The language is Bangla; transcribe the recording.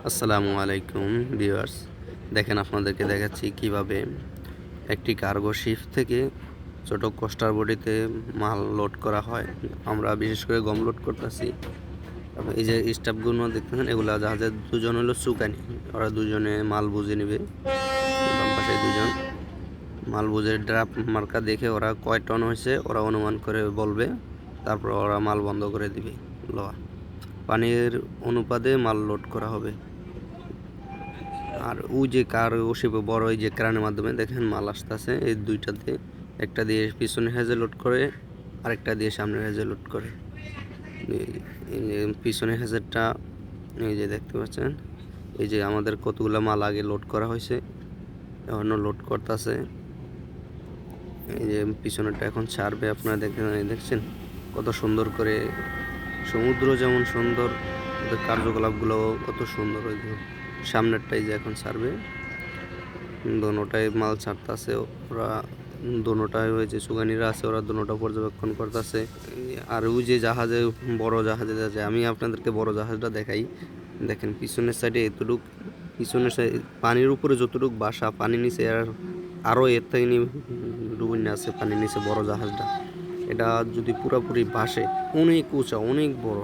আসসালামু আলাইকুম ভিউয়ার্স। দেখেন আপনাদেরকে দেখাচ্ছি কিভাবে একটি কার্গো শিপ থেকে ছোট কোস্টার বডিতে মাল লোড করা হয়। আমরা বিশেষ করে গম লোড করতেছি। তারপর এই যে স্টাফগুলো দেখতেছেন, এগুলা জাহাজের দুজন হলো চুকানি, ওরা দুজনে মাল বুঝে নেবে। বাম পাশে দুজন মাল বুঝে ড্রাফ মার্কা দেখে ওরা কয় টন হয়েছে ওরা অনুমান করে বলবে, তারপর ওরা মাল বন্ধ করে দিবে। লওয়া পানির অনুপাতে মাল লোড করা হবে। আর ওই যে কার্গো শিপে বড় এই যে ক্রেনের মাধ্যমে দেখেন মাল আসতেছে, এই দুইটাতে একটা দিয়ে পিছনের হেজে লোড করে, আরেকটা দিয়ে সামনের হেজে লোড করে। এই যে পিছনের হেজেরটা এই যে দেখতে পাচ্ছেন, এই যে আমাদের কতগুলো মাল আগে লোড করা হয়েছে, এখনও লোড করতেছে। এই যে পিছনেরটা এখন ছাড়বে, আপনারা দেখছেন কত সুন্দর করে। সমুদ্র যেমন সুন্দর, ওদের কার্যকলাপগুলো কত সুন্দর। ওই যে সামনেরটাই যে এখন ছাড়বে, দোনোটাই মাল ছাড়তেছে ওরা। দোনোটাই হয়েছে সুগানিরা আছে, ওরা দোনোটা পর্যবেক্ষণ করতেছে। আর ওই যে জাহাজে, বড় জাহাজে যাচ্ছে, আমি আপনাদেরকে বড় জাহাজটা দেখাই। দেখেন পিছনের সাইডে এতটুক, পিছনের সাইড পানির উপরে যতটুক বাসা, পানির নিচে আরও এর থেকে ডুবুন আছে পানির নিচে বড় জাহাজটা। এটা যদি পুরোপুরি ভাসে, অনেক উঁচা, অনেক বড়।